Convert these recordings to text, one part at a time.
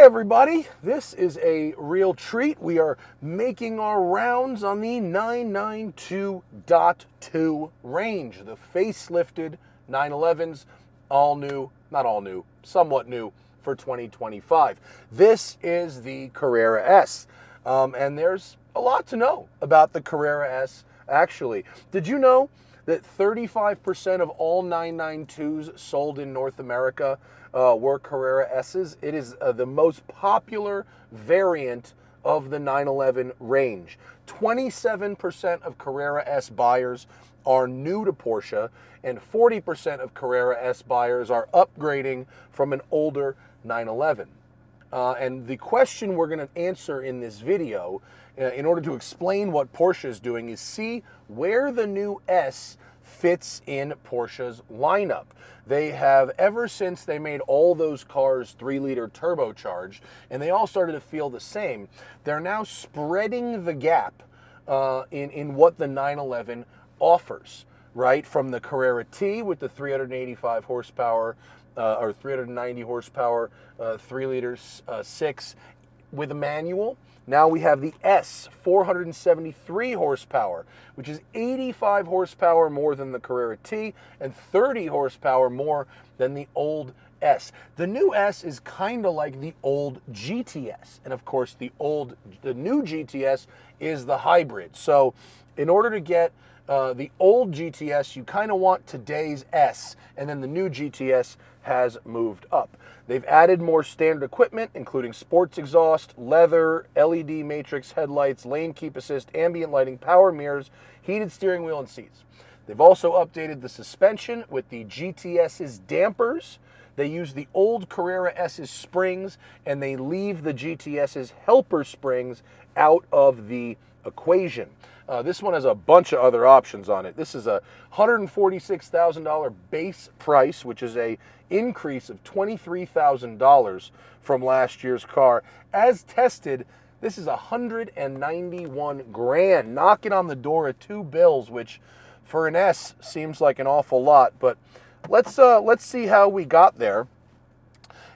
everybody, this is a real treat. We are making our rounds on the 992.2 range, the facelifted 911s, all new, not all new, somewhat new for 2025. This is the Carrera S, and there's a lot to know about the Carrera S, actually. Did you know that 35% of all 992s sold in North America were Carrera S's? It is the most popular variant of the 911 range. 27% of Carrera S buyers are new to Porsche, and 40% of Carrera S buyers are upgrading from an older 911. And the question we're going to answer in this video, in order to explain what Porsche is doing, is see where the new S fits in Porsche's lineup. They have, ever since they made all those cars 3-liter turbocharged, and they all started to feel the same, they're now spreading the gap in what the 911 offers, right? From the Carrera T with the 385 horsepower, or 390 horsepower, 3-liter 6 with a manual. Now we have the S, 473 horsepower, which is 85 horsepower more than the Carrera T and 30 horsepower more than the old S. The new S is kind of like the old GTS. And of course, the new GTS is the hybrid. So in order to get the old GTS, you kind of want today's S, and then the new GTS has moved up. They've added more standard equipment, including sports exhaust, leather, LED matrix headlights, lane keep assist, ambient lighting, power mirrors, heated steering wheel, and seats. They've also updated the suspension with the GTS's dampers. They use the old Carrera S's springs, and they leave the GTS's helper springs out of the equation. This one has a bunch of other options on it. This is a $146,000 base price, which is a increase of $23,000 from last year's car. As tested, this is $191,000, knocking on the door of two bills, which for an S seems like an awful lot. But let's see how we got there,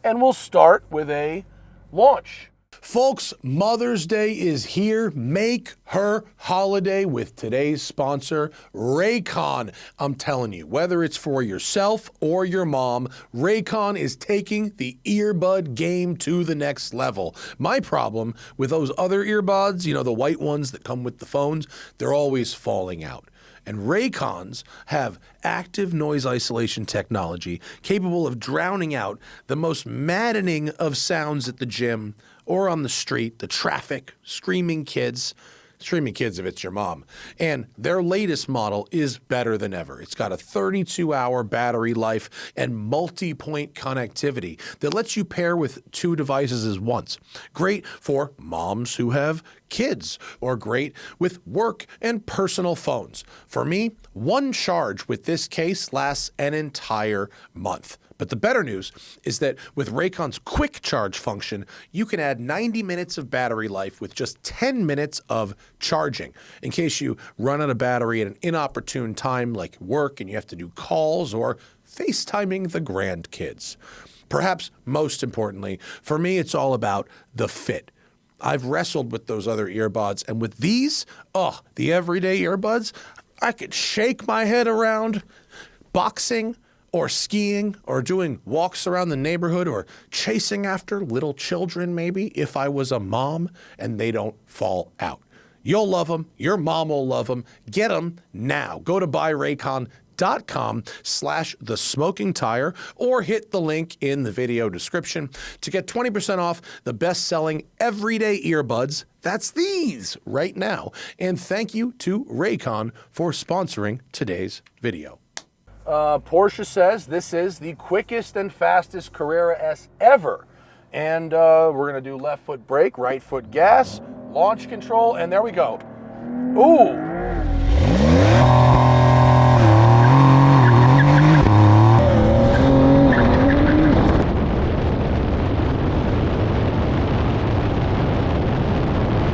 and we'll start with a launch. Folks, Mother's Day is here. Make her holiday with today's sponsor, Raycon. I'm telling you, whether it's for yourself or your mom, Raycon is taking the earbud game to the next level. My problem with those other earbuds, you know, the white ones that come with the phones, they're always falling out. And Raycons have active noise isolation technology capable of drowning out the most maddening of sounds at the gym or on the street, the traffic, screaming kids if it's your mom. And their latest model is better than ever. It's got a 32-hour battery life and multi-point connectivity that lets you pair with two devices at once. Great for moms who have kids, or great with work and personal phones. For me, one charge with this case lasts an entire month. But the better news is that with Raycon's quick charge function, you can add 90 minutes of battery life with just 10 minutes of charging. In case you run out of battery at an inopportune time like work and you have to do calls or FaceTiming the grandkids. Perhaps most importantly, for me, it's all about the fit. I've wrestled with those other earbuds, and with these, the everyday earbuds, I could shake my head around boxing or skiing or doing walks around the neighborhood or chasing after little children, maybe, if I was a mom, and they don't fall out. You'll love them. Your mom will love them. Get them now. Go to buyraycon.com/TheSmokingTire or hit the link in the video description to get 20% off the best-selling everyday earbuds. That's these right now. And thank you to Raycon for sponsoring today's video. Porsche says this is the quickest and fastest Carrera S ever. And we're going to do left foot brake, right foot gas, launch control, and there we go. Ooh.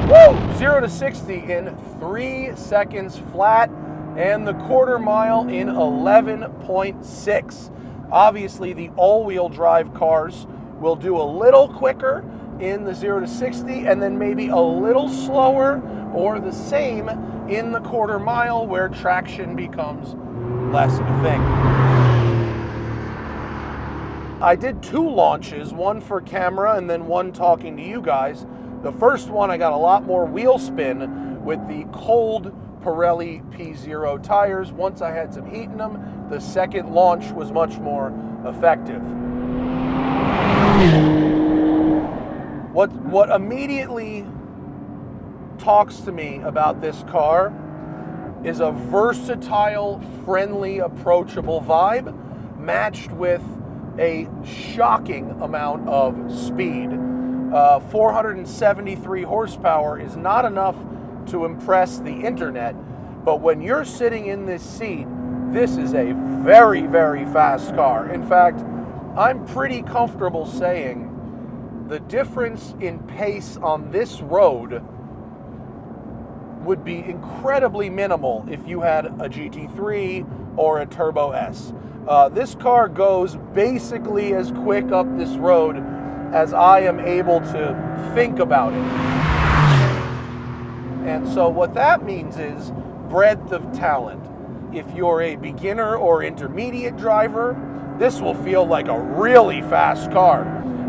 Woo! 0 to 60 in 3 seconds flat, and the quarter mile in 11.6. Obviously, the all-wheel drive cars will do a little quicker, in the 0 to 60, and then maybe a little slower or the same in the quarter mile where traction becomes less of a thing. I did 2 launches, one for camera and then one talking to you guys. The first one I got a lot more wheel spin with the cold Pirelli P0 tires. Once I had some heat in them, the second launch was much more effective. What immediately talks to me about this car is a versatile, friendly, approachable vibe matched with a shocking amount of speed. 473 horsepower is not enough to impress the internet, but when you're sitting in this seat, this is a very, very fast car. In fact, I'm pretty comfortable saying the difference in pace on this road would be incredibly minimal if you had a GT3 or a Turbo S. This car goes basically as quick up this road as I am able to think about it. And so what that means is breadth of talent. If you're a beginner or intermediate driver, this will feel like a really fast car.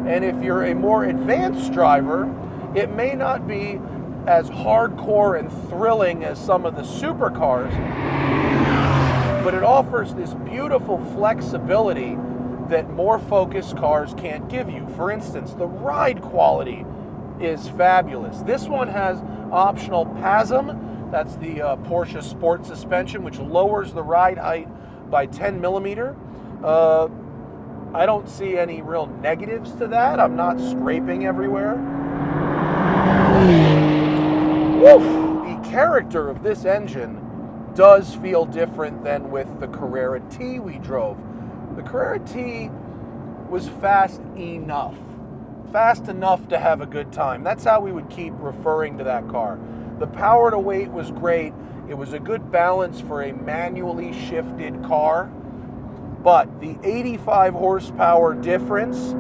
And if you're a more advanced driver, it may not be as hardcore and thrilling as some of the supercars, but it offers this beautiful flexibility that more focused cars can't give you. For instance, the ride quality is fabulous. This one has optional PASM, that's the Porsche Sport Suspension, which lowers the ride height by 10 millimeter. I don't see any real negatives to that. I'm not scraping everywhere. Woof! The character of this engine does feel different than with the Carrera T we drove. The Carrera T was fast enough to have a good time. That's how we would keep referring to that car. The power to weight was great. It was a good balance for a manually shifted car. But the 85 horsepower difference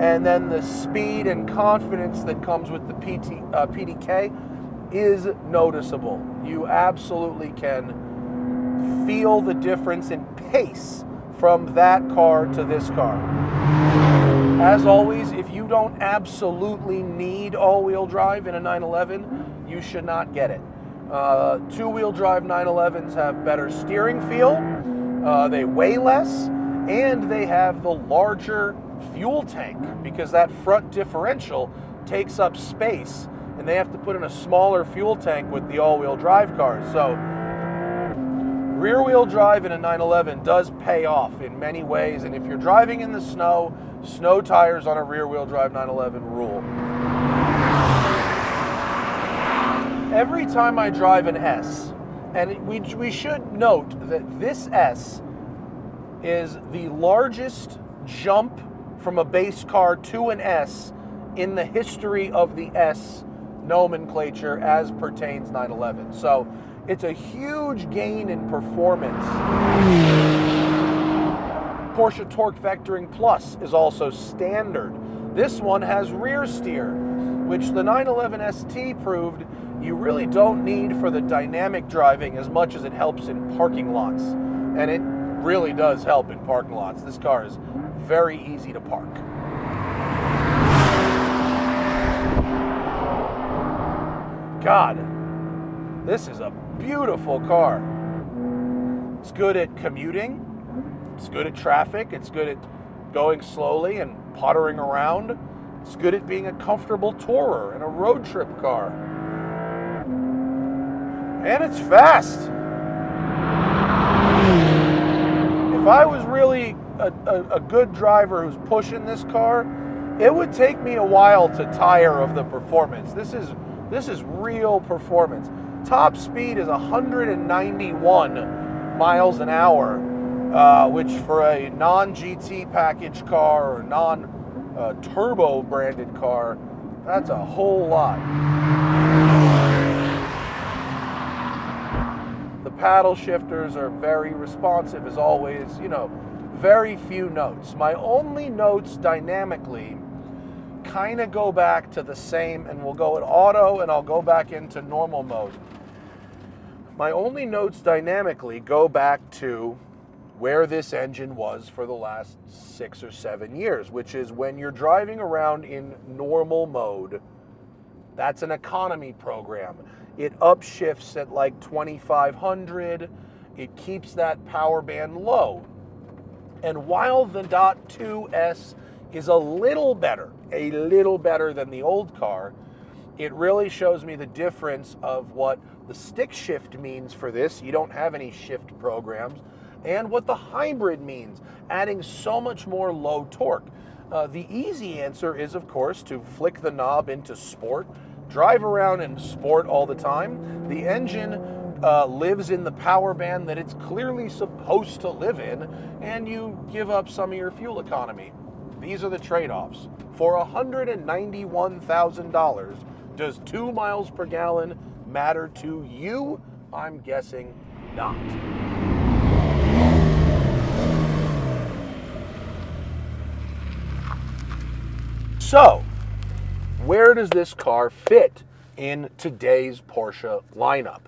and then the speed and confidence that comes with the PDK is noticeable. You absolutely can feel the difference in pace from that car to this car. As always, if you don't absolutely need all-wheel drive in a 911, you should not get it. Two-wheel drive 911s have better steering feel, they weigh less, and they have the larger fuel tank because that front differential takes up space, and they have to put in a smaller fuel tank with the all-wheel drive cars. So rear-wheel drive in a 911 does pay off in many ways, and if you're driving in the snow, snow tires on a rear-wheel drive 911 rule. Every time I drive an S, and we should note that this S is the largest jump from a base car to an S in the history of the S nomenclature as pertains 911. So it's a huge gain in performance. Porsche Torque Vectoring Plus is also standard. This one has rear steer, which the 911 ST proved you really don't need for the dynamic driving as much as it helps in parking lots. And it really does help in parking lots. This car is very easy to park. God, this is a beautiful car. It's good at commuting. It's good at traffic. It's good at going slowly and pottering around. It's good at being a comfortable tourer and a road trip car. And it's fast. If I was really a good driver who's pushing this car, it would take me a while to tire of the performance. This is real performance. Top speed is 191 miles an hour, which for a non-GT package car or non-turbo branded car, that's a whole lot. The paddle shifters are very responsive as always, very few notes. My only notes dynamically kind of go back to the same, and we'll go at auto, and I'll go back into normal mode. My only notes dynamically go back to where this engine was for the last 6 or 7 years, which is when you're driving around in normal mode. That's an economy program. It upshifts at like 2,500. It keeps that power band low. And while the .2S is a little better than the old car, it really shows me the difference of what the stick shift means for this. You don't have any shift programs. And what the hybrid means, adding so much more low torque. The easy answer is, of course, to flick the knob into sport, drive around in sport all the time. The engine lives in the power band that it's clearly supposed to live in, and you give up some of your fuel economy. These are the trade-offs. For $191,000, does 2 miles per gallon matter to you? I'm guessing not. So, where does this car fit in today's Porsche lineup?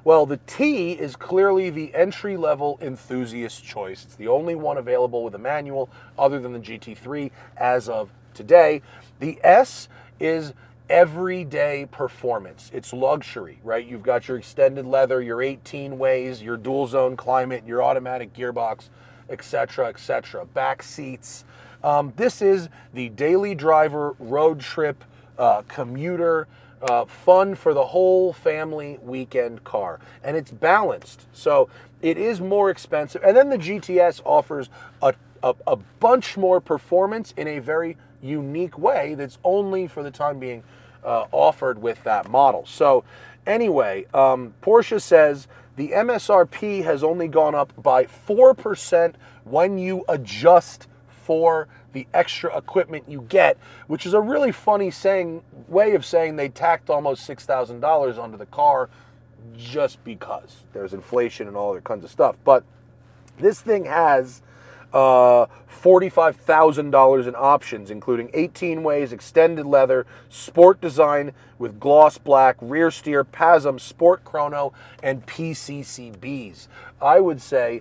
Well, the T is clearly the entry-level enthusiast choice. It's the only one available with a manual other than the GT3 as of today. The S is everyday performance. It's luxury, right? You've got your extended leather, your 18 ways, your dual zone climate, your automatic gearbox, etc., etc. Back seats. This is the daily driver, road trip, commuter, fun for the whole family weekend car. And it's balanced. So it is more expensive. And then the GTS offers a bunch more performance in a very unique way that's only for the time being offered with that model. So anyway, Porsche says the MSRP has only gone up by 4% when you adjust for the extra equipment you get, which is a really funny way of saying they tacked almost $6,000 onto the car just because there's inflation and all other kinds of stuff. But this thing has $45,000 in options, including 18 ways, extended leather, sport design with gloss black, rear steer, PASM, sport chrono, and PCCBs. I would say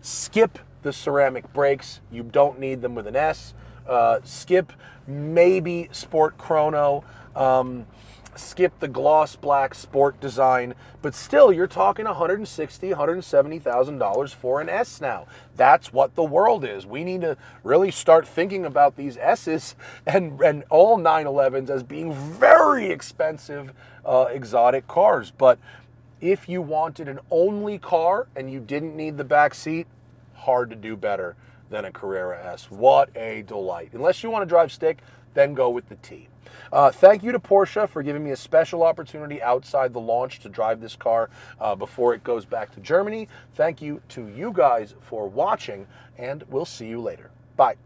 skip the ceramic brakes. You don't need them with an S. Skip maybe sport chrono. Skip the gloss black sport design, but still you're talking $160,000, $170,000 for an S now. That's what the world is. We need to really start thinking about these S's and all 911s as being very expensive exotic cars. But if you wanted an only car and you didn't need the back seat, hard to do better than a Carrera S. What a delight. Unless you want to drive stick, then go with the T. Thank you to Porsche for giving me a special opportunity outside the launch to drive this car before it goes back to Germany. Thank you to you guys for watching, and we'll see you later. Bye.